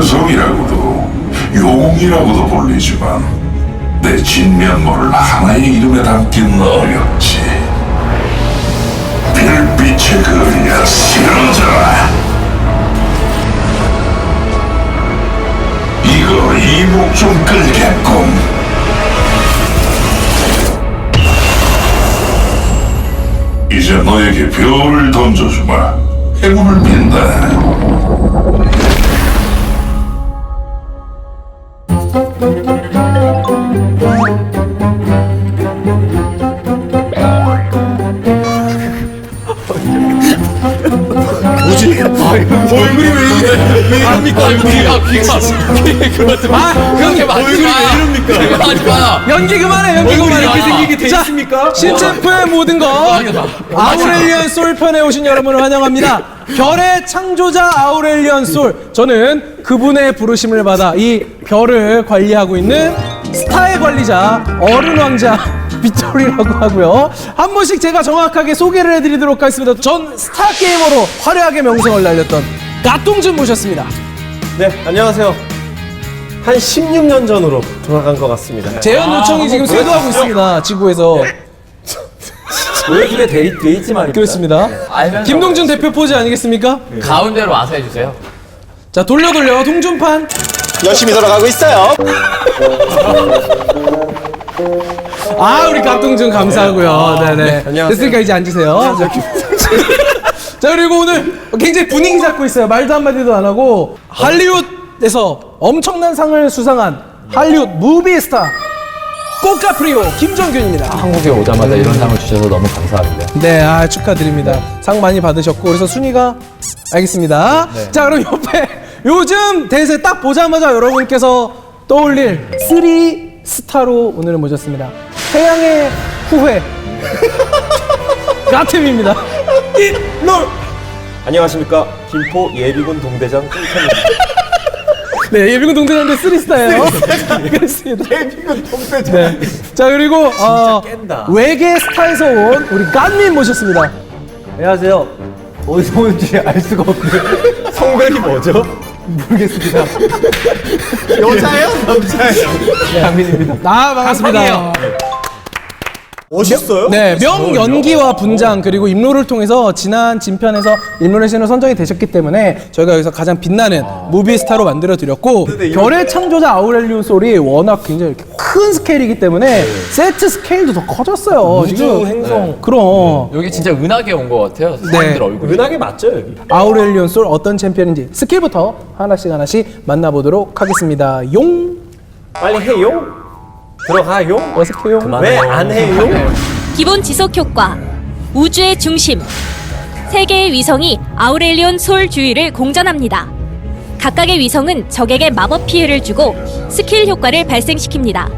녀석이라고도 용이라고도 불리지만 내 진면모를 하나의 이름에 담기는 어렵지. 별빛의 거리야 쓰러져라. 이거 이목 좀 끌겠군. 이제 너에게 별을 던져주마. 행운을 빈다. 얼굴이 왜 이럽니까? 그렇게 말하지 마. 그렇게 하지 마. 연기 그만해, 연기 그만해. 이렇게 생기게 돼 있습니까? 신체프의 모든 것 아우렐리언 솔 편에 오신 여러분을 환영합니다. 별의 창조자 아우렐리언 솔. 저는 그분의 부르심을 받아 이 별을 관리하고 있는 스타의 관리자 어른 왕자 빗돌이라고 하고요. 한 번씩 제가 정확하게 소개를 해드리도록 하겠습니다. 전 스타 게이머로 화려하게 명성을 날렸던 까똥준 모셨습니다. 네, 안녕하세요. 한 16년 전으로 돌아간 것 같습니다. 재연 요청이 지금 쇄도하고 있습니다. 지구에서. 왜 돼 있지 말입니다. 그렇습니다. 김동준 대표 포즈 아니겠습니까? 가운데로 와서 해주세요. 자, 돌려 동준판. 열심히 돌아가고 있어요. 아, 우리 깜동준 감사하고요. 네네. 안녕하세요. 됐으니까 이제 앉으세요. 자, 그리고 오늘 굉장히 분위기 잡고 있어요. 말도 한마디도 안 하고 할리우드에서 엄청난 상을 수상한 할리우드 무비 스타 꼬카프리오 김정균입니다. 한국에 오자마자 이런 상을 주셔서 너무 감사합니다. 네, 아, 축하드립니다. 상 많이 받으셨고 그래서 순위가 알겠습니다. 네. 자, 그럼 옆에 요즘 대세 딱 보자마자 여러분께서 떠올릴 3스타로 오늘은 모셨습니다. 태양의 후회 가템입니다. 이놀. 안녕하십니까. 김포 예비군 동대장 꿀템입니다. 네, 예비군 동대장인데 3스타예요. 그렇습니다. 예비군 동대장. 네. 자, 그리고 외계 스타에서 온 우리 깐민 모셨습니다. 안녕하세요. 어디서 오는지 알 수가 없는데 성별이 뭐죠? 모르겠습니다. 여자예요? 남자예요? 강민입니다. 아, 반갑습니다. 멋있어요? 네, 명연기와 분장 그리고 임로를 통해서 지난 진편에서 임로의 신으로 선정이 되셨기 때문에 저희가 여기서 가장 빛나는 무비 스타로 만들어 드렸고 별의 창조자 아우렐리온 솔이 워낙 굉장히 이렇게 큰 스케일이기 때문에 세트 스케일도 더 커졌어요. 우주 행성. 그럼 여기 진짜 은하계 온 것 같아요. 사람들 얼굴이. 은하계 맞죠 여기? 아우렐리온 솔 어떤 챔피언인지 스킬부터 하나씩 만나보도록 하겠습니다. 용 빨리 해요. 들어가요. 어색해요. 왜 안 해요? 기본 지속 효과, 우주의 중심. 세 개의 위성이 아우렐리온 솔 주위를 공전합니다. 각각의 위성은 적에게 마법 피해를 주고 스킬 효과를 발생시킵니다.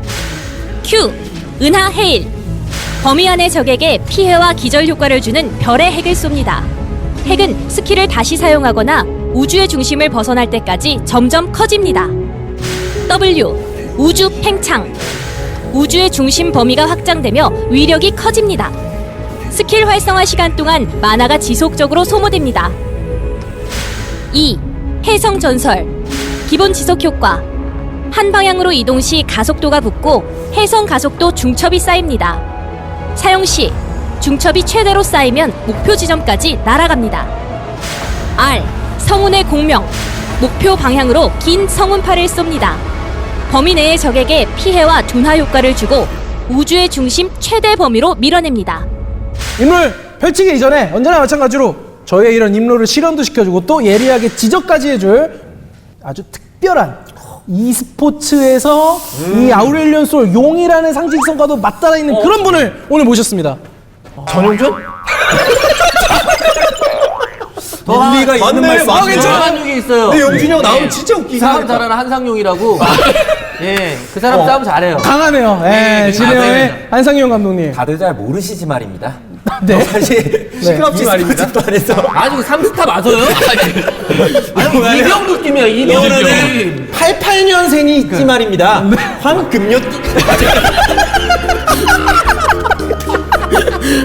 Q, 은하 해일. 범위 안의 적에게 피해와 기절 효과를 주는 별의 핵을 쏩니다. 핵은 스킬을 다시 사용하거나 우주의 중심을 벗어날 때까지 점점 커집니다. W, 우주 팽창. 우주의 중심 범위가 확장되며 위력이 커집니다. 스킬 활성화 시간 동안 마나가 지속적으로 소모됩니다. 2. 해성 전설. 기본 지속 효과. 한 방향으로 이동 시 가속도가 붙고 해성 가속도 중첩이 쌓입니다. 사용 시 중첩이 최대로 쌓이면 목표 지점까지 날아갑니다. R. 성운의 공명. 목표 방향으로 긴 성운파를 쏩니다. 범위 내의 적에게 피해와 둔화 효과를 주고 우주의 중심 최대 범위로 밀어냅니다. 임롤 펼치기 이전에 언제나 마찬가지로 저희의 이런 임롤을 실현도 시켜주고 또 예리하게 지적까지 해줄 아주 특별한 e스포츠에서 이 아우렐리온 솔 용이라는 상징성과도 맞닿아 있는 그런 분을 오늘 모셨습니다. 전용준? 일리가 있는 말씀. 아, 괜찮아. 한상용이 있어요. 근데 용준이 형 나오면 진짜 웃기긴 싸움 하겠다. 잘하는 한상용이라고. 예, 그 사람 싸움 잘해요. 강하네요. 예, 진해의 한상용 감독님. 다들 잘 모르시지 말입니다. 네. 사실 시끄럽지 말입니다. 또 안 해서 아주 3스타 맞아요? 아니, 이병 느낌이야, 이병 느낌. 88년생이 있지 말입니다. 황금요띠.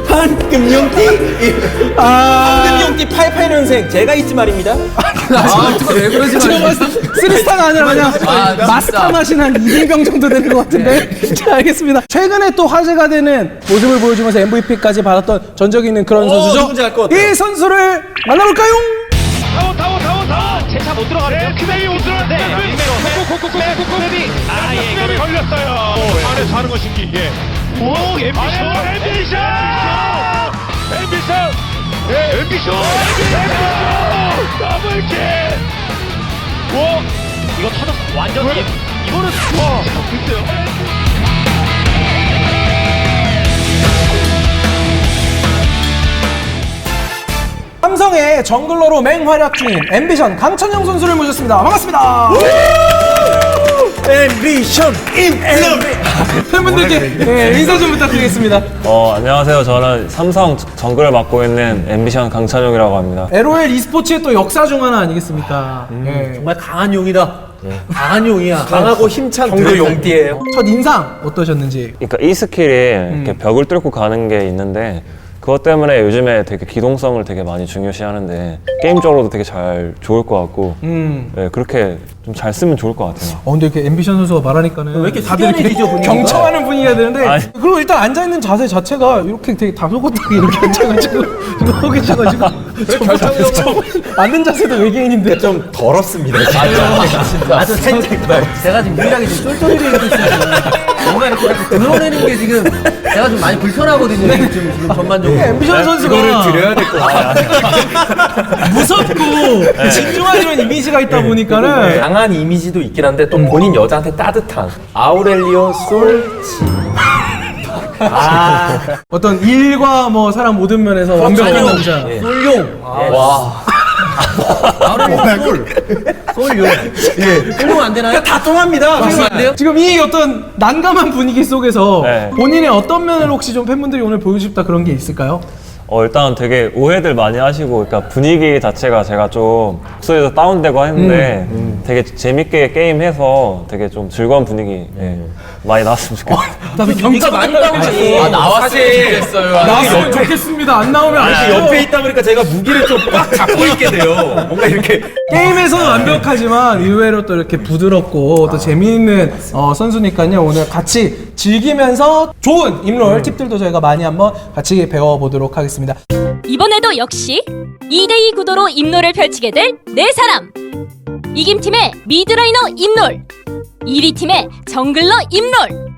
황금요띠. 황금요띠 여기 88년생 제가 있지 말입니다. 왜 그러지 마요. 쓰리스타가 아니라 그냥 진짜. 마스터 맛인 한 200병 정도 되는 것 같은데. 자, 알겠습니다. 최근에 또 화제가 되는 모습을 보여주면서 MVP까지 받았던 전적이 있는 그런 선수죠. 누군지 알것 같아요. 이 선수를 만나볼까요? 제차 못 들어가네요. 크베이 못 들어가네. 아, 예, 이거를 걸렸어요. 안에서 하는 거 신기. 예. 오, 엠비션. 엠비션. 더블킬. 오, 이거 터졌어. 완전 이거는 와, 글쎄요. 삼성의 정글러로 맹활약 중인 앰비션 강천영 선수를 모셨습니다. 반갑습니다. 앰비션 인 팬분들께 인사 좀 부탁드리겠습니다. 안녕하세요. 저는 삼성 정글을 맡고 있는 앰비션 강찬용이라고 합니다. LOL e스포츠의 또 역사 중 하나 아니겠습니까? 예. 정말 강한 용이다. 강한 용이야. 강하고 힘찬 정글 용띠예요. 첫 인상 어떠셨는지. 그러니까 이 스킬이 이렇게 벽을 뚫고 가는 게 있는데 그것 때문에 요즘에 되게 기동성을 되게 많이 중요시하는데 게임적으로도 되게 잘 좋을 것 같고 네, 그렇게 좀 잘 쓰면 좋을 것 같아요. 근데 이렇게 앰비션 선수가 말하니까는 왜 이렇게 다들 이렇게 숙연해지죠, 분위기가? 경청하는 분위기가 되는데 아니. 그리고 일단 앉아있는 자세 자체가 이렇게 되게 다소곳하게 이렇게 앉아가지고 지금 하고 계셔가지고 좀 앉는 자세도 외계인인데 좀 더럽습니다. 아주 제가 지금 유일하게 지금 쫄쫄이를 입고 있어요. 뭔가 이렇게 드러내는 게 지금 제가 좀 많이 불편하거든요. 지금 전반적으로. 앰비션 선수가 드려야 될 것 같아요. 무섭고 진중한 이런 이미지가 있다 보니까는 강한 이미지도 있긴 한데 또 본인 여자한테 따뜻한 아우렐리온 솔치. 어떤 일과 뭐 사람 모든 면에서 완벽한 남자. 솔용. 와. 솔용. 솔용 안 되나요? 다 통합니다. 솔용 안 돼요? 지금 이 어떤 난감한 분위기 속에서 네. 본인의 어떤 면을 혹시 좀 팬분들이 오늘 보여주고 싶다 그런 게 있을까요? 일단 되게 오해들 많이 하시고 그러니까 분위기 자체가 제가 좀 목소리도 다운되고 했는데 되게 재밌게 게임해서 되게 좀 즐거운 분위기 많이 나왔으면 좋겠어요. 나도 경기가 많이 나오죠. 나왔으면 좋겠어요. 나왔으면 좋겠습니다. 안 나오면 안 돼요. 옆에 있다 보니까 제가 무기를 좀 꽉 잡고 있게 돼요. 뭔가 이렇게 게임에서는 완벽하지만 의외로 또 이렇게 부드럽고 또 재미있는 선수니까요. 오늘 같이 즐기면서 좋은 임롤 팁들도 저희가 많이 한번 같이 배워보도록 하겠습니다. 이번에도 역시 2대2 구도로 임노를 펼치게 될 4사람. 이김팀의 미드라이너 임롤, 1위 팀의 정글러 임롤.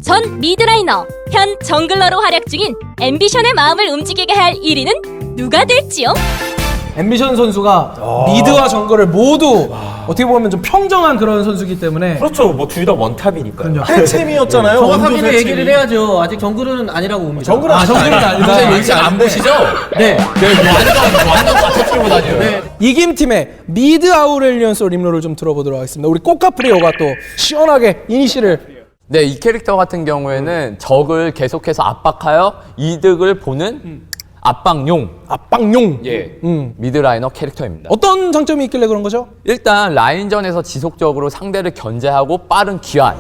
전 미드라이너, 현 정글러로 활약 중인 앰비션의 마음을 움직이게 할 1위는 누가 될지요? 앰비션 선수가 미드와 정글을 모두 어떻게 보면 좀 평정한 그런 선수이기 때문에 그렇죠. 뭐 둘 다 원탑이니까요. 그럼요. 해챔이었잖아요. 정확하게는 얘기를 해야죠. 아직 정글은 아니라고 봅니다. 정글은 아니다. 요새 안 보시죠? 네. 완전 맞춰치고 다녀요. 이김팀의 미드 아우렐리언 솔 임롤을 좀 들어보도록 하겠습니다. 우리 꼬카프리오가 또 시원하게 이니시를 네, 이 캐릭터 같은 경우에는 적을 계속해서 압박하여 이득을 보는 압박용. 압박용. 예. 미드라이너 캐릭터입니다. 어떤 장점이 있길래 그런 거죠? 일단 라인전에서 지속적으로 상대를 견제하고 빠른 귀환.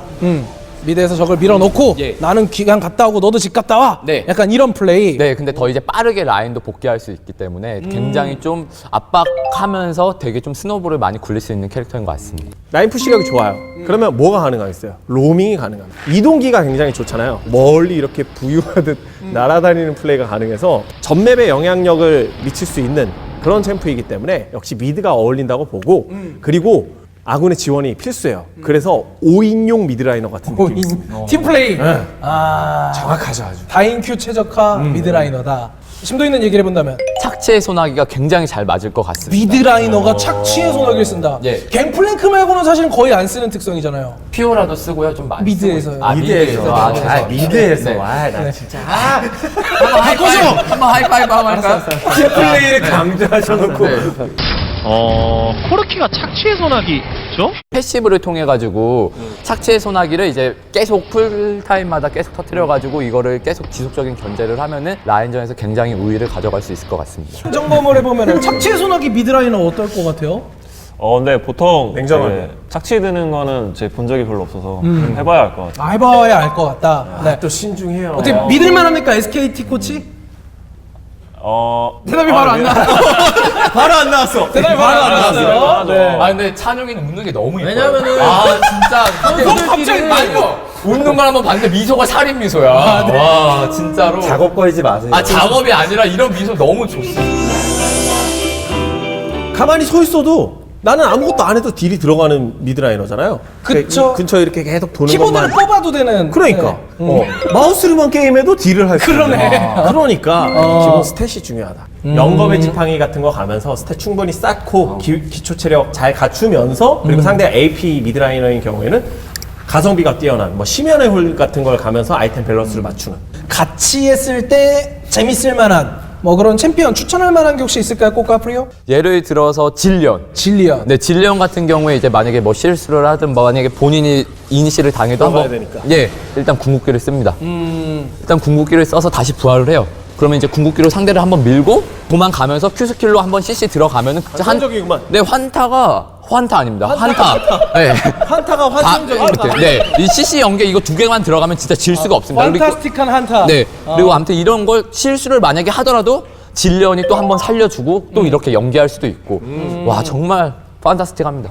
미드에서 적을 밀어놓고 예. 나는 귀간 갔다 오고 너도 집 갔다 와. 네. 약간 이런 플레이. 네, 근데 더 이제 빠르게 라인도 복귀할 수 있기 때문에 굉장히 좀 압박하면서 되게 좀 스노볼을 많이 굴릴 수 있는 캐릭터인 것 같습니다. 라인 푸시력이 좋아요. 그러면 뭐가 가능하겠어요? 로밍이 가능합니다. 이동기가 굉장히 좋잖아요. 멀리 이렇게 부유하듯 날아다니는 플레이가 가능해서 전맵에 영향력을 미칠 수 있는 그런 챔프이기 때문에 역시 미드가 어울린다고 보고 그리고 아군의 지원이 필수예요. 그래서 5인용 미드라이너 같은 느낌이 있습니다. 팀플레이. 정확하죠, 아주. 다인큐 최적화 미드라이너다. 심도 있는 얘기를 해본다면 착지의 소나기가 굉장히 잘 맞을 것 같습니다. 미드라이너가 착취의 소나기를 쓴다. 예. 갱플랭크 말고는 사실은 거의 안 쓰는 특성이잖아요. 피오라도 쓰고요, 좀 많이. 미드에서요. 쓰고. 미드에서. 아, 죄송합니다. 미드에서 네. 나 진짜 한번 하이파이브 한번 할까요? 팀플레이를 강조하셔놓고 코르키가 착취의 소나기죠? 패시브를 통해 가지고 착취의 소나기를 이제 계속 풀타임마다 계속 터뜨려-가지고 이거를 계속 지속적인 견제를 하면은 라인전에서 굉장히 우위를 가져갈 수 있을 것 같습니다. 점검을 해보면 착취의 소나기 미드라이너 어떨 것 같아요? 근데 보통 냉정하게. 착취 드는 거는 제 본 적이 별로 없어서 좀 해봐야 할 것 같아요. 해봐야 알 것 같다. 네. 또 신중해요. 어떻게 믿을만 합니까? SKT 코치? 대답이 바로 안 나왔어. 바로 안 나왔어. 대답이 바로 안 나왔어요. 네. 아 근데 찬용이는 웃는 게 너무 예뻐요. 왜냐면은 진짜 선수들끼리 웃는 걸 한번 봤는데 미소가 살인 미소야. 와 진짜로. 작업 걸지 마세요. 작업이 아니라 이런 미소 너무 좋습니다. 가만히 서 있어도 나는 아무것도 안 해도 딜이 들어가는 미드라이너잖아요. 그쵸. 이 근처에 이렇게 계속 도는 키보드를 것만. 뽑아도 되는. 그러니까 마우스로만 게임해도 딜을 할 수 그러네. 있는. 그러니까 기본 스탯이 중요하다. 영검의 지팡이 같은 거 가면서 스탯 충분히 쌓고 기초 체력 잘 갖추면서 그리고 상대 AP 미드라이너인 경우에는 가성비가 뛰어난 뭐 심연의 홀 같은 걸 가면서 아이템 밸런스를 맞추는. 같이 했을 때 재밌을 만한 뭐 그런 챔피언 추천할 만한 게 혹시 있을까요, 꼬까프리오? 예를 들어서 질련. 질리언. 네, 질련 같은 경우에 이제 만약에 뭐 실수를 하든 뭐 만약에 본인이 이니시를 당해도 들어가야 한번 되니까. 일단 궁극기를 씁니다. 일단 궁극기를 써서 다시 부활을 해요. 그러면 이제 궁극기로 상대를 한번 밀고 도망가면서 Q 스킬로 한번 CC 들어가면은 환상적이구만. 네, 환타 아닙니다. 환타. 네. 환타가 환상적인 것 네. 이 CC 연계 이거 두 개만 들어가면 진짜 질 수가 없습니다. 그리고- 판타스틱한 한타. 네. 그리고 아무튼 이런 걸 실수를 만약에 하더라도 질련이 또 한번 살려주고 또 이렇게 연계할 수도 있고. 와, 정말 판타스틱합니다.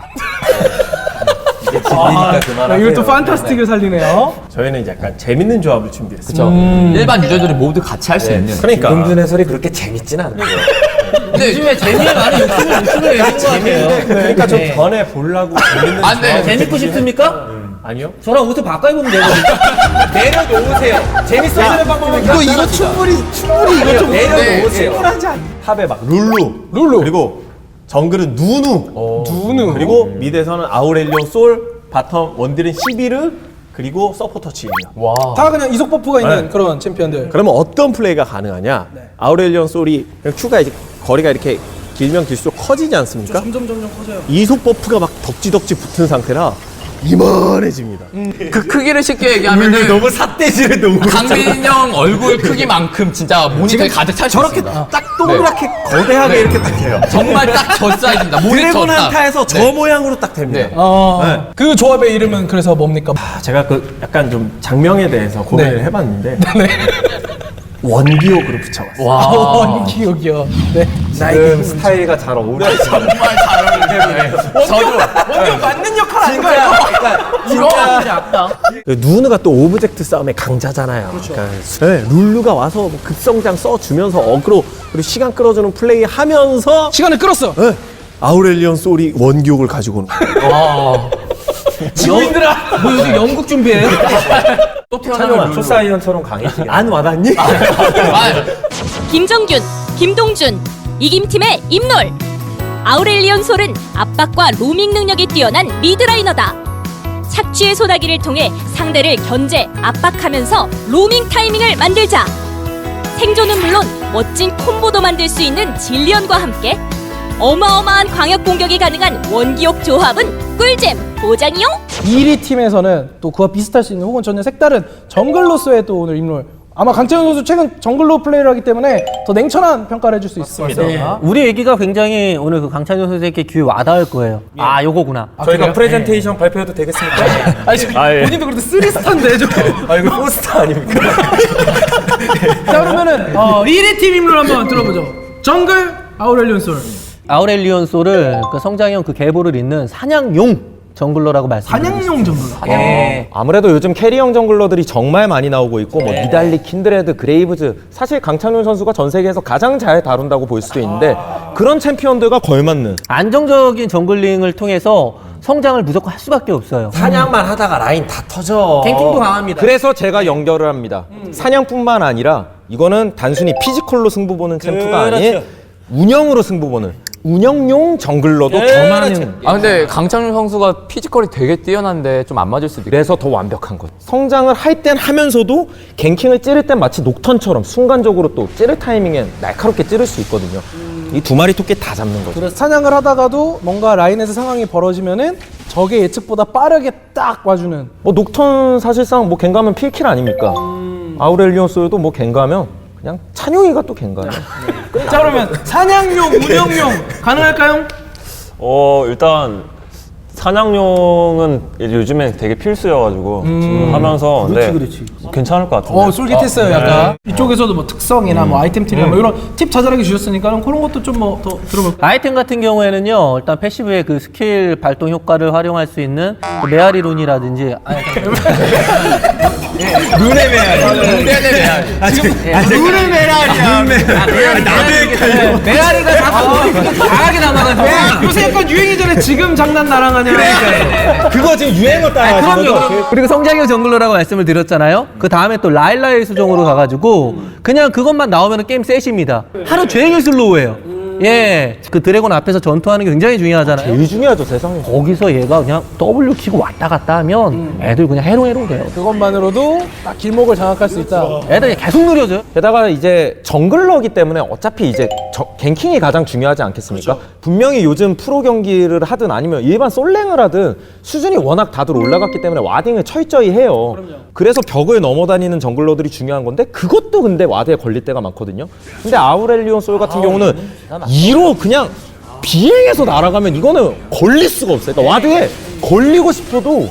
이걸 또 판타스틱을 살리네요. 저희는 이제 약간 재밌는 조합을 준비했어요. 그렇죠. 일반 유저들이 모두 같이 할 수 있는. 그러니까 해설이 그렇게 재밌진 않아요. 근데 요즘에 재미에 많은 욕심을 내는 것 같아요. 그러니까 좀 변해 보려고 재밌는 안 돼. 조합을 재밌고 싶습니까? 아니요. 저랑 옷을 바꿔 입으면 되거든요. 내려놓으세요. 재밌어지는 방법은 이거 충분히 이거 좀 내려놓으세요. 충분하지 않. 탑에 막 룰루 그리고 정글은 누누 그리고 미드에서는 아우렐리온 솔 바텀 원딜은 시비르 그리고 서포터 지인이요. 와. 다 그냥 이속 버프가 있는 네. 그런 챔피언들. 그러면 어떤 플레이가 가능하냐? 아우렐리온 솔이 그냥 Q가 이제 거리가 이렇게 길면 길수록 커지지 않습니까? 점점 커져요. 이속 버프가 막 덕지덕지 붙은 상태라 이만해집니다. 그 크기를 쉽게 얘기하면은 삿대질을 너무 강민영 얼굴 크기만큼 진짜 모니터에 가득 찰 수 있습니다. 딱 동그랗게 거대하게 네. 이렇게 딱 돼요. 정말 딱 저 사이즈입니다. 모니터 드래곤 딱. 한타에서 저 네. 모양으로 딱 됩니다. 네. 그 조합의 이름은 그래서 뭡니까? 제가 그 약간 좀 장명에 대해서 고민을 네. 해봤는데 원기옥으로 붙여봤어요. 와. 기억이요. 네. 지금 스타일과 잘 어울려요. 정말 잘 어울리네요. 저도 완전 맞는 역할 아닌가요? 진짜 아프다. 누누가 또 오브젝트 싸움의 강자잖아요. 그렇죠. 네, 룰루가 와서 뭐 급성장 써주면서 어그로 그리고 시간 끌어주는 플레이 하면서 시간을 끌었어. 네, 아우렐리온 솔이 원기옥을 가지고 오는 거예요. 지구인들아. 뭐 요즘 연극 준비해요? 또 태어나면 초사이언처럼 강해지게. 안 와닿니? 김정균, 김동준, 이김팀의 임놀. 아우렐리온 솔은 압박과 로밍 능력이 뛰어난 미드라이너다. 착취의 소나기를 통해 상대를 견제, 압박하면서 로밍 타이밍을 만들자. 생존은 물론 멋진 콤보도 만들 수 있는 질리언과 함께 어마어마한 광역 공격이 가능한 원기옥 조합은 꿀잼 보장이요. 1위 팀에서는 또 그와 비슷할 수 있는 혹은 전혀 색다른 정글로서의 또 오늘 임롤. 아마 강태현 선수 최근 정글로 플레이를 하기 때문에 더 냉철한 평가를 해줄 수 있을 것 같습니다. 우리 얘기가 굉장히 오늘 그 강찬현 선수에게 귀에 와닿을 거예요. 아, 요거구나. 저희가 프레젠테이션 발표해도 되겠습니까? 아니, 본인도 그래도 3스타인데 좀. 아 이거 포스터 아닙니까? 자, 그러면은 1위 팀 임롤 한번 들어보죠. 정글 아우렐리온 솔. 아우렐리온 솔을 그 성장형 그 계보를 잇는 사냥용 정글러라고 말씀드립니다. 사냥용 정글. 아무래도 요즘 캐리형 정글러들이 정말 많이 나오고 있고 뭐 니달리, 킨드레드, 그레이브즈 사실 강창윤 선수가 전 세계에서 가장 잘 다룬다고 볼 수도 있는데 그런 챔피언들과 걸맞는 안정적인 정글링을 통해서 성장을 무조건 할 수밖에 없어요. 사냥만 하다가 라인 다 터져. 탱킹도 강합니다. 그래서 제가 연결을 합니다. 사냥뿐만 아니라 이거는 단순히 피지컬로 승부 보는 챔프가 아닌 운영으로 승부 보는 운영용 정글러도 더 많은. 아 근데 강창윤 선수가 피지컬이 되게 뛰어난데 좀 안 맞을 수도 있고. 그래서 더 완벽한 것. 성장을 할 땐 하면서도 갱킹을 찌를 땐 마치 녹턴처럼 순간적으로 또 찌를 타이밍에 날카롭게 찌를 수 있거든요. 이 두 마리 토끼 다 잡는 거죠. 그래서 사냥을 하다가도 뭔가 라인에서 상황이 벌어지면은 적의 예측보다 빠르게 딱 와주는. 뭐 녹턴 사실상 뭐 갱가면 필킬 아닙니까? 아우렐리온 솔도 뭐 갱가면 그냥 찬용이가 또 갱가요. 자, 그러면 사냥용, 운영용 가능할까요? 일단 사냥용은 요즘에 되게 필수여가지고 지금 하면서 근데 괜찮을 것 같은데. 솔깃했어요, 약간. 이쪽에서도 뭐 특성이나 뭐 아이템 팁이나 뭐 이런 팁 자잘하게 주셨으니까 그런 것도 좀 뭐 더 들어볼까요? 아이템 같은 경우에는요, 일단 패시브의 그 스킬 발동 효과를 활용할 수 있는 그 메아리 룬이라든지 눈의 메아리. 눈의 메아리야. 메아리가 자꾸 강하게 남아가지고. 요새 약간 유행이잖아요. 지금 장난 나랑 하냐. 그거 지금 유행어 따라가지고. 그럼요. 그리고 성장형 정글러라고 말씀을 드렸잖아요. 그 다음에 또 라일라의 수정으로 가가지고 그냥 그것만 나오면 게임 셋입니다. 하루 종일 슬로우예요. 예, 그 드래곤 앞에서 전투하는 게 굉장히 중요하잖아요. 제일 중요하죠, 세상에. 거기서 얘가 그냥 W 키고 왔다 갔다 하면 애들 그냥 해롱해롱 돼요. 그것만으로도 딱 길목을 장악할 수 있다. 애들 계속 느려져요. 게다가 이제 정글러기 때문에 어차피 이제 갱킹이 가장 중요하지 않겠습니까? 분명히 요즘 프로 경기를 하든 아니면 일반 솔랭을 하든 수준이 워낙 다들 올라갔기 때문에 와딩을 철저히 해요. 그래서 벽을 넘어다니는 정글러들이 중요한 건데 그것도 근데 와드에 걸릴 때가 많거든요. 근데 아우렐리온 솔 같은 경우는 2로 그냥 비행해서 날아가면 이거는 걸릴 수가 없어요. 그러니까 와드에 걸리고 싶어도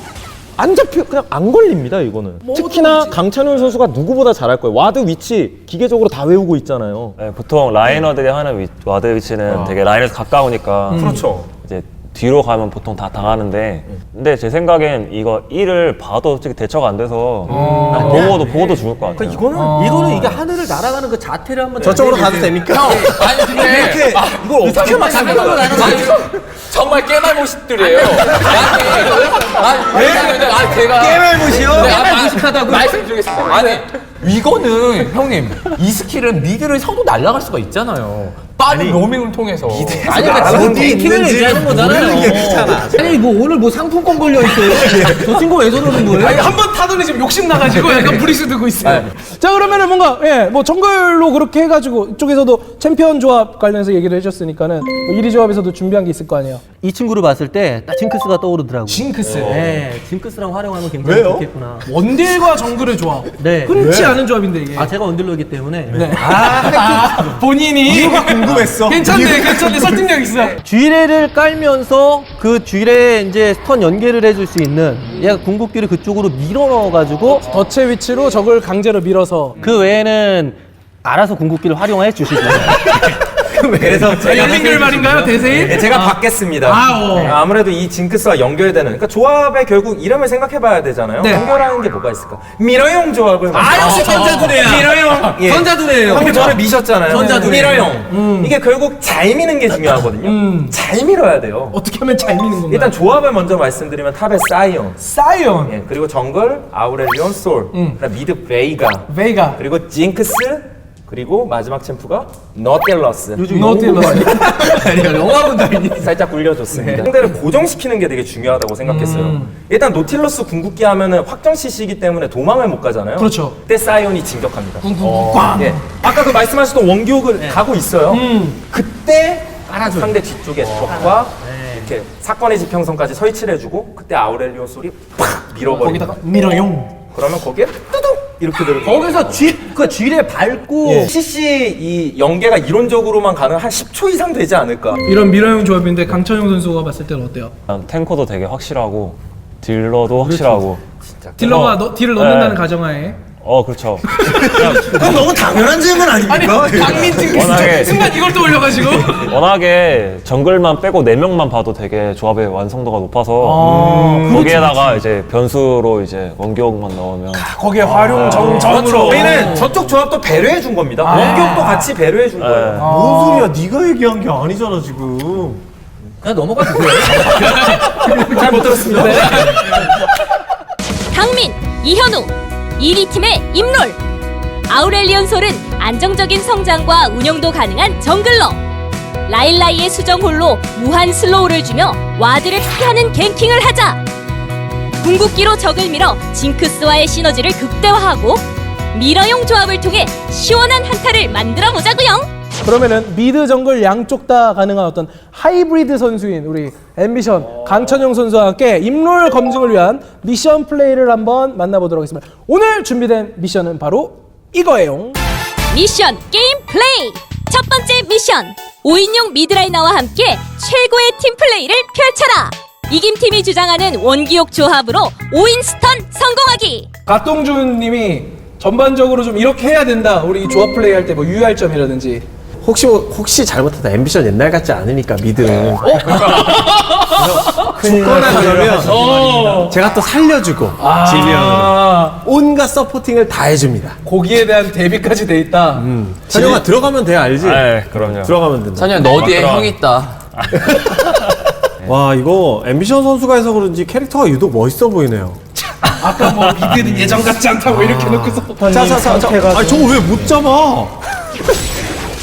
안 잡혀, 그냥 안 걸립니다, 이거는. 특히나 강찬훈 선수가 누구보다 잘할 거예요. 와드 위치 기계적으로 다 외우고 있잖아요. 네, 보통 라이너들이 하는 와드 위치는 되게 라인에서 가까우니까 그렇죠. 이제 뒤로 가면 보통 다 당하는데 근데 제 생각엔 이거 1을 봐도 솔직히 대처가 안 돼서 보고도 죽을 것 같아요. 이거는 이게 하늘을 날아가는 그 자태를 한번 저쪽으로 가도 됩니까? 아니 근데 이렇게 이걸 어떻게 맞추는 정말 깨말못들이에요. 아니 제가 깨말못이요? 깨말못하다고 말씀드리겠습니다. 아니 이거는 형님 이 스킬은 미드를 서도 날아갈 수가 있잖아요. 빠른 로밍을 통해서. 아니 그러니까 지금 킹을 얘기하는 거잖아요. 아니 뭐 오늘 뭐 상품권 걸려 있어요. 저 친구 왜 저러는 거예요? 아니 한 번 타더니 지금 욕심 나가지고 약간 브리스 들고 있어요. 자 그러면은 뭔가 뭐 정글로 그렇게 해가지고 이쪽에서도 챔피언 조합 관련해서 얘기를 해줬으니까는 뭐 1위 조합에서도 준비한 게 있을 거 아니에요. 이 친구를 봤을 때 딱 징크스가 떠오르더라고요. 징크스. 네, 징크스랑 활용하면 굉장히 좋겠구나. 원딜과 정글의 조합. 네. 흔치 않은 조합인데 이게. 아 제가 원딜러이기 때문에 네. 본인이 이유가 궁금했어. 괜찮네. 설득력 있어. 쥐레를 깔면서 그 쥐레에 이제 스턴 연계를 해줄 수 있는 얘가 궁극기를 그쪽으로 밀어 넣어가지고 덫의 위치로 적을 강제로 밀어서. 그 외에는 알아서 궁극기를 활용해 주시고. 그래서 열린 말인가요, 대세인? 제가 받겠습니다. 아무래도 이 징크스와 연결되는, 그러니까 조합의 결국 이름을 생각해봐야 되잖아요. 네. 연결하는 게 뭐가 있을까? 미러용 조합을. 역시 전자두뇌야. 미러용. 예. 전자두뇌예요. 방금 전에 미셨잖아요. 전자두뇌. 미러용. 이게 결국 잘 미는 게 중요하거든요. 잘 밀어야 돼요. 어떻게 하면 잘 미는 건가요? 일단 조합을 먼저 말씀드리면 탑에 사이온. 사이온, 예, 그리고 정글 아우렐리온 솔. 그다음 미드 베이가. 베이가, 그리고 징크스. 그리고 마지막 챔프가 너텔러스. 노틸러스. 영화본도 아니. 살짝 굴려줬습니다. 상대를 고정시키는 게 되게 중요하다고 생각했어요. 일단 노틸러스 궁극기 하면은 확정 CC이기 때문에 도망을 못 가잖아요. 그렇죠. 그때 사이온이 진격합니다. 꽝. 예. 아까 그 말씀하셨던 원기옥을 가고 있어요. 그때 상대 뒤쪽에 적과 이렇게 사건의 지평선까지 설치를 해주고 그때 아우렐리온 솔이 팍 밀어버립니다. 거기다가 미러용. 그러면 거기에 뚜둑 이렇게 들어가. 거기서 그 쥐레 밟고 CC 이 연계가 이론적으로만 가능 한 10초 이상 되지 않을까. 이런 미러용 조합인데 강천용 선수가 봤을 때는 어때요? 탱커도 되게 확실하고 딜러도 확실하고 딜러가 딜을 넣는다는 네. 가정하에. 그렇죠. 그건 너무 당연한 질문 아닙니까? 강민증 워낙에- 순간 이걸 또 올려가지고. 워낙에 정글만 빼고 4명만 봐도 되게 조합의 완성도가 높아서 거기에다가 이제 변수로 이제 원기옥만 넣으면 거기에 활용 정으로. 저희는 저쪽 조합도 배려해 준 겁니다. 원기옥도 같이 배려해 준 거예요. 뭔 소리야? 네가 얘기한 게 아니잖아 지금. 그냥 넘어가 주세요. 잘 못 들었습니다. 강민, 이현우 1위 팀의 임롤. 아우렐리온 솔은 안정적인 성장과 운영도 가능한 정글러. 라일라이의 수정홀로 무한 슬로우를 주며 와드를 피하는 갱킹을 하자. 궁극기로 적을 밀어 징크스와의 시너지를 극대화하고 미러용 조합을 통해 시원한 한타를 만들어 보자구요. 그러면은 미드 정글 양쪽 다 가능한 어떤 하이브리드 선수인 우리 앰비션 강천용 선수와 함께 임롤 검증을 위한 미션 플레이를 한번 만나보도록 하겠습니다. 오늘 준비된 미션은 바로 이거예요. 미션 게임 플레이. 첫 번째 미션. 5인용 미드라이너와 함께 최고의 팀 플레이를 펼쳐라. 이김팀이 주장하는 원기옥 조합으로 5인스턴 성공하기. 가동준 님이 전반적으로 좀 이렇게 해야 된다. 우리 조합 플레이 할 때 뭐 유의할 점이라든지. 혹시 잘못하다 앰비션 옛날 같지 않으니까 미드는 죽거나 그러면 제가 또 살려주고 질리언으로 온갖 서포팅을 다 해줍니다. 고기에 대한 대비까지 돼 있다. 찬영아 들어가면 돼 알지? 네, 그럼요. 들어가면 된다. 찬영 너 뒤에 형 있다. 와 이거 앰비션 선수가 해서 그런지 캐릭터가 유독 멋있어 보이네요. 아까 뭐 미드는 예전 같지 않다고 이렇게 놓고서. 자자자 아니 저거 왜 못 잡아?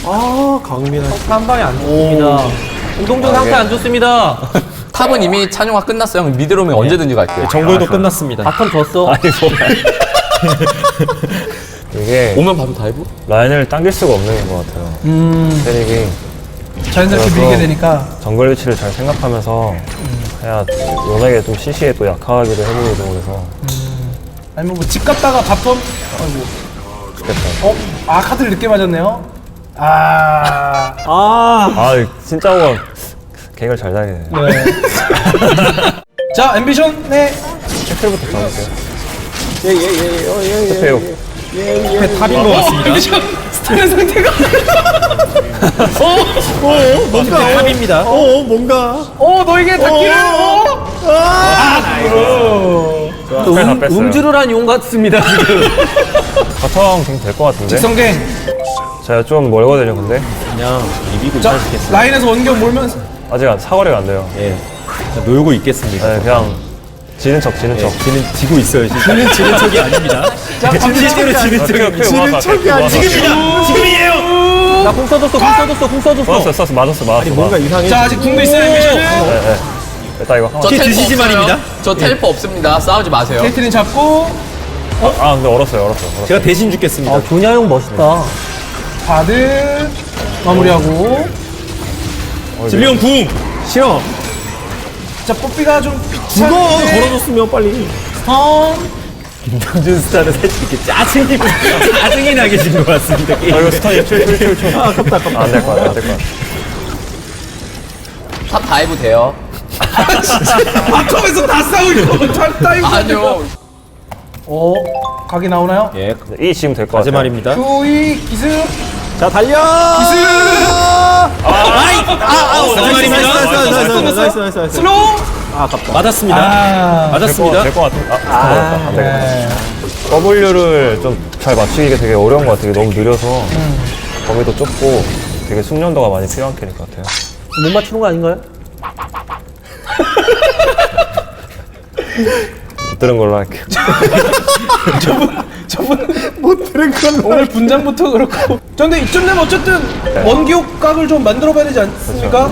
아 강민아 한 방에 안 좋습니다. 운동전 상태 안 좋습니다. 탑은 이미 찬용화 끝났어요. 형 미드로 오면 언제든지 갈게요. 정글도 끝났습니다. 바텀 졌어. 이게 오면 바로 다이브? 라인을 당길 수가 없는 것 같아요. 세릭이 자연스럽게 그래서 밀게 되니까. 정글 위치를 잘 생각하면서 해야 워낙에 좀 CC에 또 약하기도 해보이고 그래서 아니면 뭐 집 갔다가 바텀. 아이고. 좋겠다. 아 카드를 늦게 맞았네요. 아. 아 진짜 뭐 계획을 잘 다니네. 네. 자 앰비션의 셔틀부터 잡을게요. 셔틀 탑인 것 같습니다. 앰비션 스타는 상태가. 뭔가 탑입니다. 뭔가 너에게 닿기를. 다 뺐어요. 음주를 한 용 같습니다 지금. 바텀 갱 될 것 같은데? 직성갱. 제가 좀 멀거든요 근데 그냥 비비고 자 라인에서 원경 몰면서. 아직 사거리가 안 돼요. 예 놀고 있겠습니다. 네, 그냥 지는 척 지고 있어요 지금. 지는 척이 아닙니다. 자 실제로 지는 척이 아니 지금이에요. 나공 써줬어. 썼어 맞았어. 뭔가 이상해. 자 아직 궁도 있어요 앰비션은. 네. 일단 이거 저 텔포 없어요. 말입니다. 저 텔포 없습니다. 싸우지 마세요. 케이트린 잡고 근데 얼었어요. 제가 대신 죽겠습니다. 조냐 형 멋있다. 바드 마무리하고. 질리언 궁 싫어. 자 뽀삐가 좀 죽어 걸어줬으면 빨리. 김동준 스타는 살짝 이렇게 짜증이 나 계신 것 같습니다. 이거 스턴이 초. 아깝다. 안될 것 같아. 탑 다이브 돼요. 바텀에서 다 싸우고 다이브. 아니요. 각이 나오나요? 예, 이 지금 될 것 같아요. 마지막입니다. 후이 기습. 자 달려. 나이스. 슬로우. 아깝다. 맞았습니다. 맞았습니다. 될것 같아. 안 되겠다. W를 좀 잘 맞추기가 되게 어려운 것 같아요. 너무 느려서 범위도 좁고 되게 숙련도가 많이 필요한 캐릭터 같아요. 못 맞추는 거 아닌가요? 못 들은 걸로 할게요. 저분 못 들은 건 오늘 분장부터 그렇고. 근데 이쯤 되면 어쨌든 원기옥 각을 좀 만들어봐야 되지 않습니까?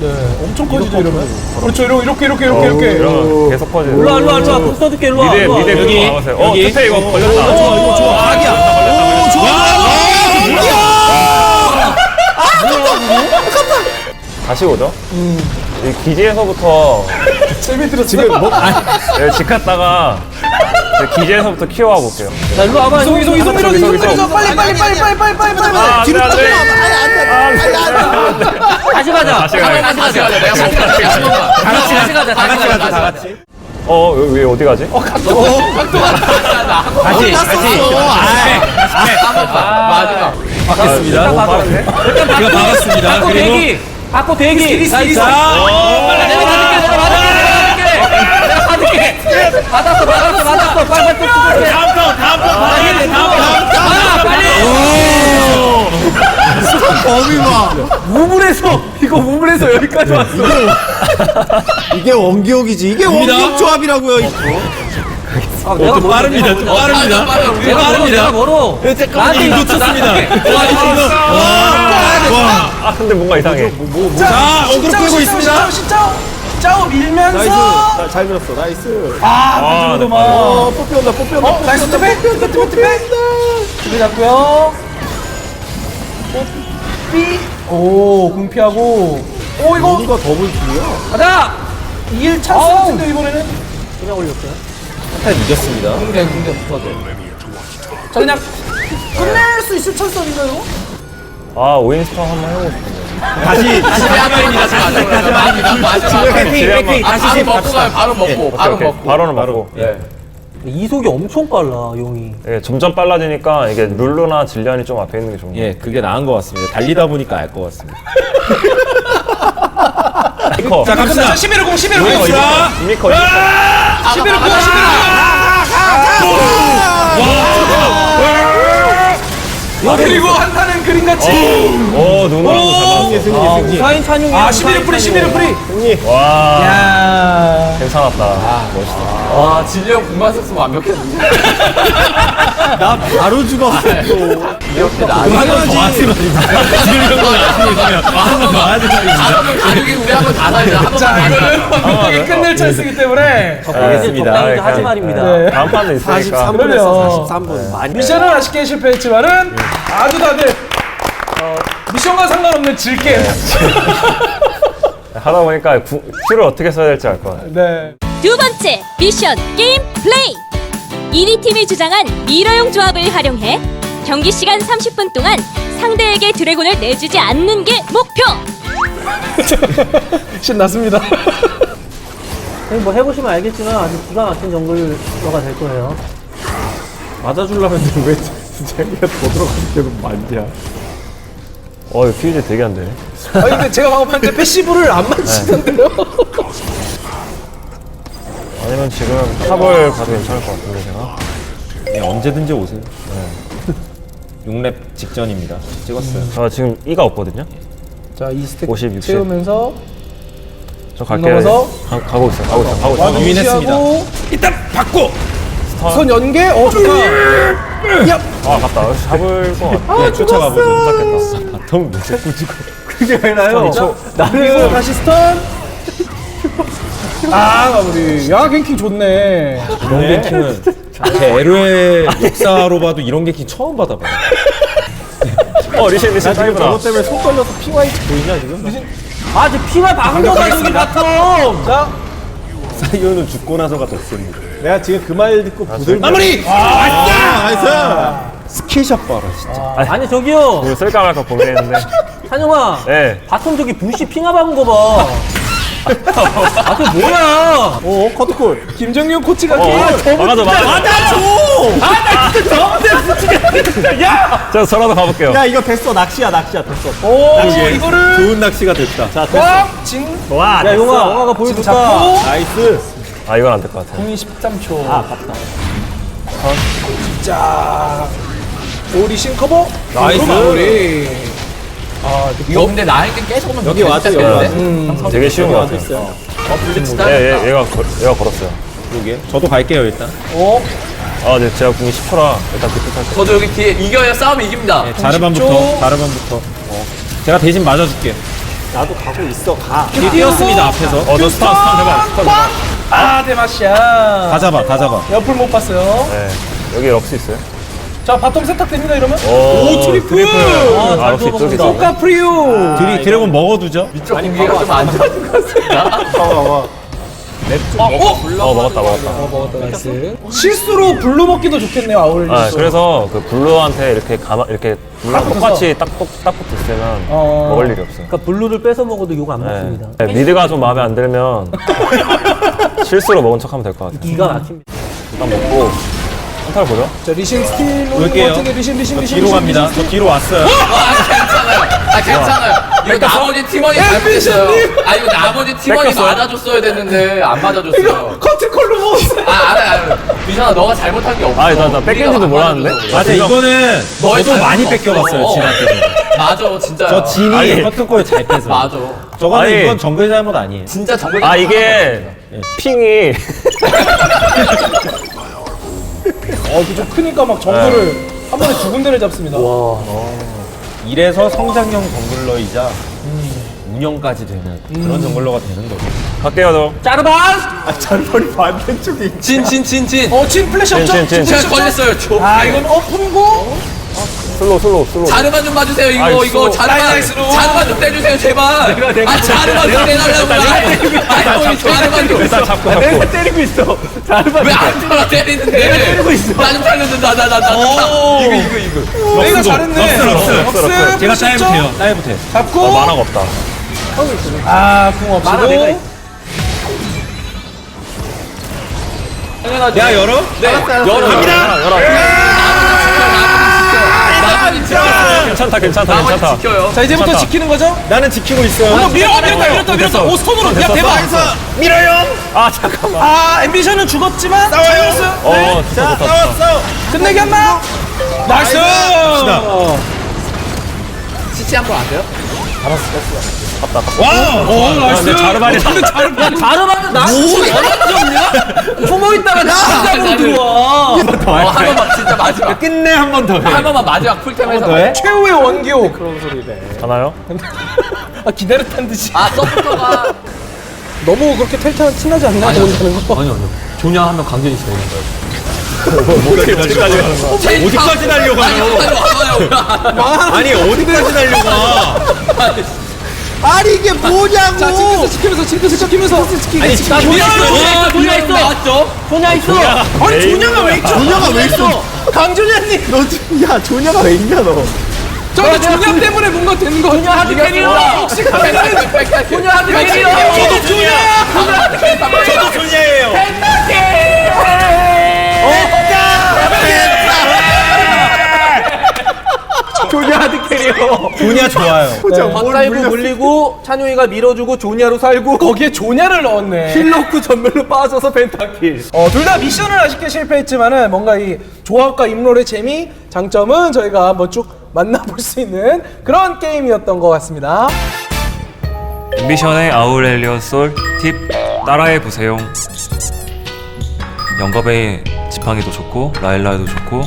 네, 엄청 커지죠 이러면. 그렇죠, 이렇게. 이러면 계속 퍼지네. 일로 와. 공 써줄게. 일로 와. 미대 여기 나가세요. 투페 이거 걸렸다. 좋아. 다시 오죠? 이 기지에서부터 재미 지금 뭐 집 갔다가 기지에서부터 키워와 볼게요. 자 일로 와봐. 이송 밀어줘. 빨리. 뒤로 안 돼. 다시 가자. 다시 가요. 내가 다시 가자. 다 같이. 왜 어디 가지? 다시. 마지막. 받겠습니다. 너무 빠른데? 제가 박았습니다. 바꿔 대기. 나이스. 내가 받을게. 받았어. 빨리. 빨리. 범위 봐. 우물에서 여기까지 왔어. 이게 원기옥이지. 이게 원기옥 조합이라고요. 내가 빠릅니다. 내가 멀어. 나한테 놓쳤습니다. 근데 뭔가 이상해. 자, 어그로 끌고 있습니다. 짜오 밀면서. 잘 밀었어. 나이스. 정도만. 뽀삐 온다. 나이스 투백. 두개 잡고요. 뽀삐. 공 피하고. 이거 이거 더블 킬이야. 가자. 2일 찬스 같은데 이번에는. 그냥 올렸어요. 한타 이겼습니다. 공개 붙어도. 자 그냥 끝낼 수 있을 찬스 아닌가요? 5인스턴 한번 해보고 싶은데. 다시 바로 먹고 가요. 바로 먹고. 바로 오케이. 먹고. 바로는 맞고. 이속이 엄청 빨라 용이. 예, 점점 빨라지니까 이게 룰루나 질리안이 좀 앞에 있는 게 좋은 거 예, 그게 나은 것 같습니다. 달리다 보니까 알 것 같습니다. 이미커. 자, 갑시다. 11호 11호 이미커. 11호 그리고 한타는 그림같이 눈으로도 잘 맞았어. 우사인 찬용이. 11호 프리 11호 프리 와, 야 괜찮았다. 멋있다. 와, 진리형 공만 썼으면 완벽했는데. 나 바로 죽었어. 이렇게 나. 가족이 우리 한번 다 살자. 자, 이거는 이게 끝낼 찬스이기 때문에 적당히 하지 말입니다. 네. 다음 판도 있으니까. 그러면 43분. 미션은 아쉽게 실패했지만은 아주 다들 미션과 상관없는 즐게 하다 보니까 큐를 어떻게 써야 될지 알 것 같아요. 네. 두 번째 미션 게임 플레이. 1위 팀이 주장한 미러용 조합을 활용해 경기 시간 30분 동안 상대에게 드래곤을 내주지 않는 게 목표. 신났습니다. 뭐 해보시면 알겠지만 아주 기가 막힌 정글러가 될 거예요. 맞아주려면 왜 자기가 더 들어가는 게도 많냐. 이거 퓨즈 되게 안 되네. 아니 근데 제가 방금 봤는데 패시브를 안 맞히던데요? 아니면 지금 탑을 가도 괜찮을 것 같은데 제가. 예, 언제든지 오세요. 6렙 직전입니다. 찍었어요. 저 지금 E가 없거든요. 자, 이 스택 50, 60. 채우면서 저 갈게요. 넘어서? 가고 있어요. 유인했습니다. 일단 받고 손 연계 좋다. 아, 갔다. 잡을 것 같아. 예, 쫓아가보죠. 못 잡겠다. 바텀 왜 자꾸 지고. 그게 왜 나요? 그리고 다시 스턴. 마무리. 야, 갱킹 좋네. 이런 갱킹은 제 LO의 역사로 봐도 이런 갱킹 처음 받아봐요. 리신 나 지금 타이브다. 저것 때문에 손 떨려서 PYT 보이냐 지금? 아, 지금 피가 박은 거다 저기 바텀. 자, 사이오는 죽고 나서가 더 씁니다. 내가 지금 그 말 듣고 부들. 마무리. 나이스. 스킬샷 봐라 진짜. 아니 저기요, 이거 쓸까 말까 고민했는데. 찬용아. 네. 바텀 저기 부시 핑하 박은 거 봐. 아, 그 뭐야? 커트콜. 김정용 코치가 막아줘. 자, 저라도 가볼게요. 야 이거 됐어 낚시야 됐어. 이거를 좋은 낚시가 됐다. 자, 꽝진 와. 야 용아가 보여줬다. 나이스. 아, 이건 안 될 것 같아요. 공이 13초. 아깝다. 자, 오리신 커버. 나이스. 마무리. 이거 근데 나에게 계속 오면 여기 와서 여기 와서. 되게 쉬운 것 같아요. 블리츠 얘가 걸었어요. 여기. 저도 갈게요 일단. 아, 네, 제가 궁이 10초라 일단 그때 탈게요. 저도 여기 뒤에 이겨야 싸움이 이깁니다. 자르반부터. 제가 대신 맞아줄게. 나도 가고 있어. 가. 뛰었습니다 앞에서. 너 스턴 해봐. 아, 대마시아. 다 잡아. 옆을 못 봤어요. 네. 여기 럭스 있어요. 자, 바텀 세탁됩니다 이러면. 오, 트리플. 아, 럭스 있죠. 소카 프리우. 드래곤 먹어두죠. 이쪽 공기가 좀 안 좋은 것 같습니다. 먹었다. 먹었다. 나이스. 실수로 블루 먹기도 좋겠네요, 아울리. 아, 그래서 그 블루한테 이렇게 이렇게 블루랑 똑같이 딱 붙으면 먹을 일이 없어요. 그러니까 블루를 뺏어 먹어도 욕 안 먹습니다. 네, 미드가 좀 마음에 안 들면 실수로 먹은 척하면 될 것 같아요. 기가 막힙니다. 일단 먹고 한타를 보죠. 자, 리신 스틸 올게요. 리신 뒤로 갑니다. 저 뒤로 왔어요. 괜찮아요. 이거 나머지 팀원이 잘못했어요. 이거 나머지 팀원이 맞아줬어야 됐는데 안 맞아줬어요. 커트콜로 먹었어요. 알아요. 미션아, 너가 잘못한 게 없어. 나 뺏긴지도 몰랐는데. 맞아 이거는 너의 저도 많이 잘못은 뺏겨봤어요 없어. 진한테. 맞아, 진짜. 저 진이 커튼콜 잘 빼서. 맞아. 저거는 아니. 이건 정글 잘못 아니에요. 진짜 정글. 이게 핑이 좀 크니까 막 정글을 한 번에 두 군데를 잡습니다. 이래서 성장형 정글러이자 운영까지 되는 그런 정글러가 되는 거죠. 갈게요, 너. 짜르반! 잔머리 반대쪽에. 진. 진 플래시 없죠? 진. 제가 걸렸어요. 이건 엎은고 슬로우. 자르만 좀 봐주세요. 이거 아이, 이거 자르만 좀 떼주세요 제발. 아 자르만 좀 떼달라고. 아이 자르만 좀. 일단 잡고. 내가 때리고 있어. 자르반. 왜안 돌아 때리는데? 때리고 있어. 나 좀 살려준다. 나. 이거. 내가 잘했네. 럭스. 제가 따위부터요. 따위부터. 잡고. 만화가 없다. 공 없이도. 만화 내가 야 열어? 네. 괜찮다. 지켜요. 자 이제부터 지키는 거죠? 나는 지키고 있어요. 밀었다. 오 스톤으로. 야 대박. 아 잠깐만. 아 앰비션은 죽었지만 잘했어요. 자, 싸웠어. 끝내기 한 방. 나이스. CC 한번 안 돼요? 오 나이스. 자르반이 자르반은 나 없냐? 숨어 있다가 진짜 들어와. 한 번만 진짜 마지막. 끝내 한 번 더 해. 한 번만 마지막 풀템에서. 최후의 원기옥. 그런 소리네. 하나요? 아 기다렸단 듯이. 아 서포터가. 너무 그렇게 텔탄 티나지 않나? 그런다는 거. 아니요. 조냐 하면 강제히 있어야 되는 거예요. 어디까지 가는 거야? 어디까지 달려가요? 아니 어디까지 달려가? 아니 이게 뭐냐고. 자 지키면서. 아니 조냐 있어. 나왔죠? 소냐 있어. 아니 조냐가 왜 있죠? 조냐가 왜 있어? 강조냐님. 야 조냐가 왜 있냐 너. 저기 조냐 때문에 뭔가 되는 거. 조냐 하드 캐리어. 혹시 조냐 하드 캐리어. 저도 조냐야. 저도 조냐예요. 조냐 하드 캐리어. 조냐 좋아요. 박다이브 물리고 찬용이가 밀어주고 조냐로 살고 거기에 조냐를 넣었네. 힐러크 전멸로 빠져서 펜타킬. 둘 다 미션을 아쉽게 실패했지만은 뭔가 이 조합과 임롤의 재미, 장점은 저희가 한번 쭉 만나볼 수 있는 그런 게임이었던 것 같습니다. 앰비션의 아우렐리온 솔 팁 따라해보세요. 영겁의 지팡이도 좋고 라일라도 좋고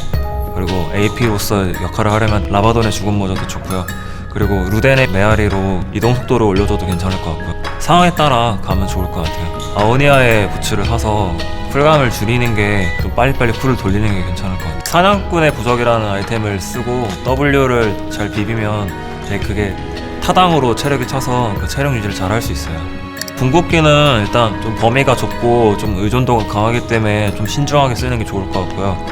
그리고 AP로서 역할을 하려면 라바돈의 죽음 모자도 좋고요. 그리고 루덴의 메아리로 이동 속도를 올려줘도 괜찮을 것 같고요. 상황에 따라 가면 좋을 것 같아요. 아오니아의 부츠를 사서 쿨감을 줄이는 게 좀 빨리빨리 쿨을 돌리는 게 괜찮을 것 같아요. 사냥꾼의 부적이라는 아이템을 쓰고 W를 잘 비비면 되게 그게 타당으로 체력이 차서 그 체력 유지를 잘 할 수 있어요. 궁극기는 일단 좀 범위가 좁고 좀 의존도가 강하기 때문에 좀 신중하게 쓰는 게 좋을 것 같고요.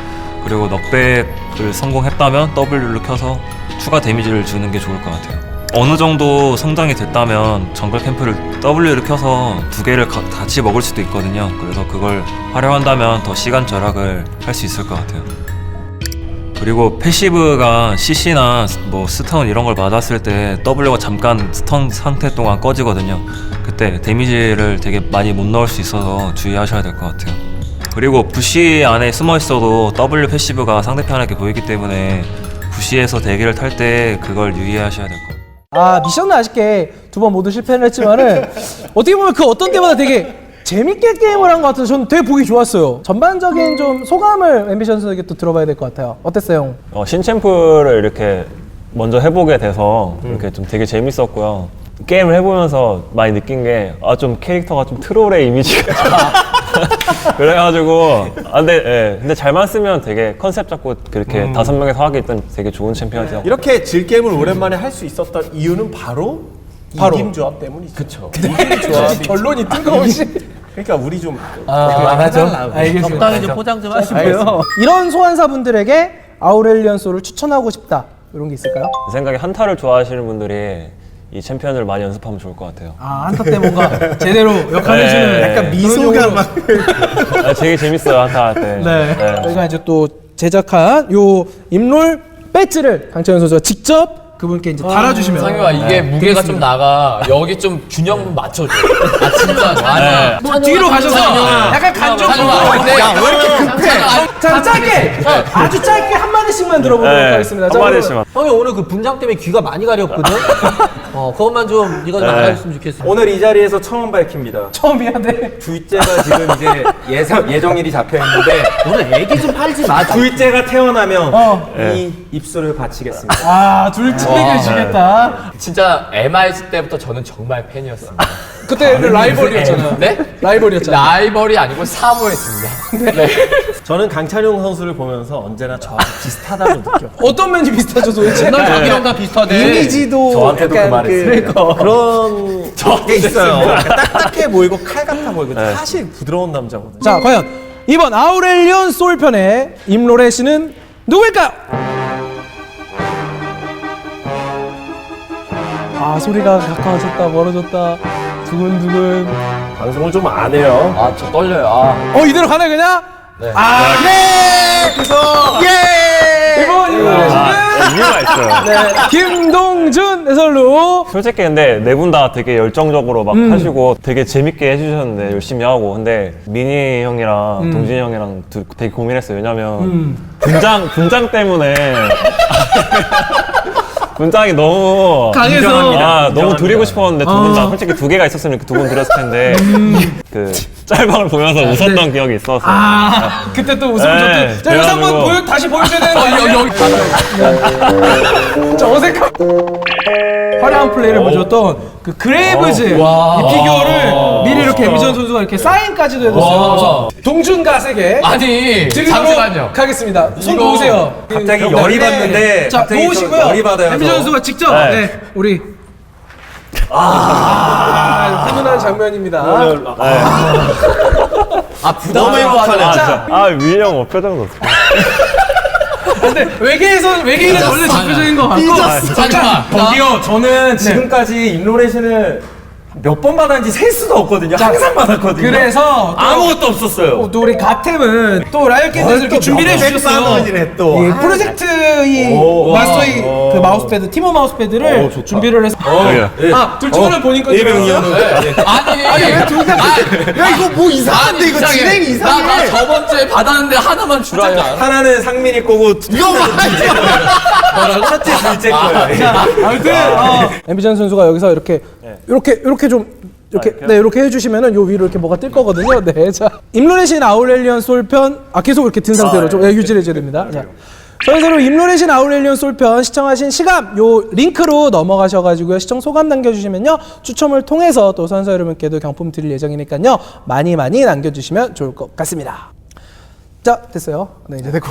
그리고 넉백을 성공했다면 W를 켜서 추가 데미지를 주는 게 좋을 것 같아요. 어느 정도 성장이 됐다면 정글 캠프를 W를 켜서 두 개를 같이 먹을 수도 있거든요. 그래서 그걸 활용한다면 더 시간 절약을 할 수 있을 것 같아요. 그리고 패시브가 CC나 뭐 스턴 이런 걸 맞았을 때 W가 잠깐 스턴 상태 동안 꺼지거든요. 그때 데미지를 되게 많이 못 넣을 수 있어서 주의하셔야 될 것 같아요. 그리고 부시 안에 숨어 있어도 W 패시브가 상대편에게 보이기 때문에 부시에서 대기를 탈 때 그걸 유의하셔야 될 것 같아요. 미션은 아쉽게 두 번 모두 실패를 했지만은 어떻게 보면 그 어떤 때보다 되게 재밌게 게임을 한 것 같아서 저는 되게 보기 좋았어요. 전반적인 좀 소감을 앰비션 선수에게 또 들어봐야 될 것 같아요. 어땠어요? 신챔프를 이렇게 먼저 해보게 돼서 이렇게 좀 되게 재밌었고요. 게임을 해보면서 많이 느낀 게 좀 캐릭터가 좀 트롤의 이미지가 그래가지고 근데 잘만 쓰면 되게 컨셉 잡고 그렇게 5명이서 하기 일단 되게 좋은 챔피언이죠. 이렇게 질 게임을 오랜만에 할 수 있었던 이유는 바로 이김 조합 때문이죠. 그렇죠. 이김 조합이 결론이 뜬금없이. 그러니까 우리 좀 맞아. 알겠습니다. 적당히 좀 포장 좀 하시고요. 이런 소환사분들에게 아우렐리언 소울을 추천하고 싶다. 이런 게 있을까요? 제 생각에 한타를 좋아하시는 분들이 이 챔피언을 많이 연습하면 좋을 것 같아요. 한타 때 뭔가 제대로 역할해주는 네. 약간 미소가 막 되게 재밌어요 한타 할 때. 네. 저희가 이제 또 제작한 요 임롤 배지를 강철현 선수가 직접 그분께 이제 달아주시면. 상유아 이게 무게가 좀 나가. 여기 좀 균형 좀 맞춰줘. 진짜 아니야. 뒤로 가셔서 약간 간접으로. 야왜 이렇게 급해? 자 짧게 아주 짧게 한 마디씩만 들어보도록 하겠습니다. 한 마디씩만. 형이 오늘 그 분장 때문에 귀가 많이 가렸거든. 그것만 좀 네가 좀 알아줬으면 좋겠어. 오늘 이 자리에서 처음 밝힙니다. 처음이야, 네. 둘째가 지금 이제 예정일이 잡혀 있는데 오늘 애기 좀 팔지 마. 둘째가 태어나면 이 입술을 바치겠습니다. 둘째를 주겠다. 진짜 MIS 때부터 저는 정말 팬이었습니다. 그때 라이벌이었잖아. 네? 라이벌이었잖아. 라이벌이 아니고 사모했습니다. 네. 저는 강찬용 선수를 보면서 언제나 저하고 비슷하다고 느껴요. 어떤 면이 비슷하죠 도대체? 난 자기랑 다 비슷하대. 이미지도 저한테도 약간 그 말했어요. 그런 게 있어요. 딱딱해 보이고 칼 같아 보이고 사실 부드러운 남자거든요. 자 과연 이번 아우렐리온 솔 편의 임로레 씨는 누구일까요? 아 소리가 가까워졌다 멀어졌다 두근두근. 방송을 좀 안 해요. 아, 저 떨려요. 아. 이대로 가네 그냥? 네. 아 네. 그래서 예. 이번 임로레 씨는 이유가 있어요. 네, 김동준 해설로. 솔직히 근데 네 분 다 되게 열정적으로 막 하시고 되게 재밌게 해주셨는데 열심히 하고 근데 민희 형이랑 동진이 형이랑 되게 고민했어요. 왜냐면 분장 때문에 분장이 너무 강해서. 너무 드리고 싶었는데 두 분 다 솔직히 두 개가 있었으면 이렇게 두 분 드렸을 텐데 그 짤방을 보면서 웃었던 기억이 있어서 그때 또 웃음 네, 줬던. 자 여기서 한번 다시 보여줘야 되는 거 아니에요? 여기 자 어색한 화려한 플레이를 보여줬던 그 그레이브즈 이 피규어를 미리 이렇게 엠비전 선수가 이렇게 사인까지도 해줬어요. 그래서 동준 가세게 아니, 드리도록 잠시만요. 하겠습니다. 손 이거 놓으세요. 갑자기 네. 열이 받는데 자 갑자기 놓으시고요. 좀 열이 받아요. 엠비전 선수가 직접 네. 네, 우리 훈훈한 장면입니다. 부담스러워. 자, 위희 형 표정도 어떡해. 근데 외계인은 원래 대표적인 거 같고. 잠깐만. 저기요, 저는 지금까지 임로레신을 몇 번 받았는지 셀 수가 없거든요. 항상 받았거든요. 그래서 아무것도 없었어요. 또 우리 가템은 또 라이엇 게임에서 이렇게 준비를 해주셨어요. 또. 이 프로젝트 이 마스터의 그 마우스패드, 티모 마우스패드를 준비를 해서. 둘 중 하나 본인 거 드렸어요. 아니 왜둘 다? 야, 이거 뭐 이상한데, 이거 진행이 이상해. 나 저번 주에 받았는데 하나만 주라요. 하나는 상민이 거고, 이거 뭐라고? 첫째, 둘째 거예요. 아무튼 엠비전 선수가 여기서 이렇게 좀 이렇게 네 이렇게 해주시면은 요 위로 이렇게 뭐가 뜰 거거든요. 네, 자 임로레신 아우렐리언 솔편 계속 이렇게 든 상태로 좀 유지해줘야 됩니다. 자, 선생님 임로레신 아우렐리언 솔편 시청하신 시간 요 링크로 넘어가셔가지고요 시청 소감 남겨주시면요 추첨을 통해서 또 선수 여러분께도 경품 드릴 예정이니까요 많이 남겨주시면 좋을 것 같습니다. 자 됐어요. 네 이제 됐고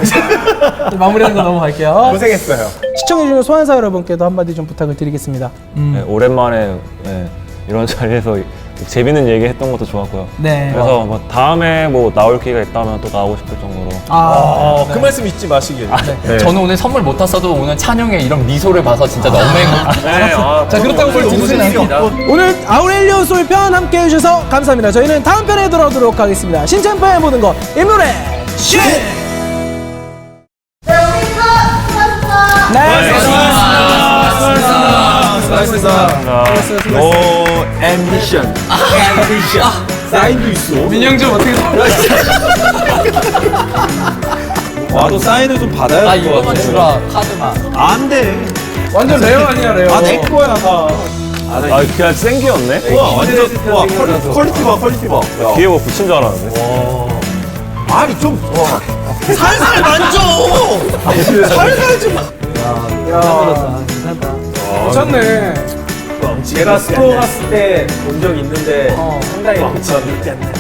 마무리하는 거 넘어갈게요. 고생했어요. 시청해주신 소환사 여러분께도 한마디 좀 부탁을 드리겠습니다. 네, 오랜만에 이런 자리에서 재밌는 얘기 했던 것도 좋았고요. 네. 그래서 뭐 다음에 뭐 나올 기회가 있다면 또 나오고 싶을 정도로. 그 말씀 잊지 마시길. 네. 저는 오늘 선물 못 탔어도 오늘 찬용의 이런 미소를 봐서 진짜 너무 행복해요. 자 그렇다고 뭘 드리진 않고 오늘 아우렐리온 솔 편 함께 해주셔서 감사합니다. 저희는 다음 편에 돌아오도록 하겠습니다. 신챔프의 모든 것 임노래 쉿! 오, 앰비션. 사인도 있어. 민영 좀 어떻게 나도 사인을 좀 받아야 될 것 이거만 같아. 주라, 카드만. 안 돼. 완전 레어 아니야 레어. 내 거야, 다. 그냥 생기였네? 와, 완전, 와, 퀄리티 봐, 퀄리티 봐. 야. 뒤에 뭐 붙인 줄 알았는데. 아니, 좀, 살살 만져! 살살 좀. 괜찮네. 제가 스토어 갔을 때 본 적 있는데 상당히 괜찮네.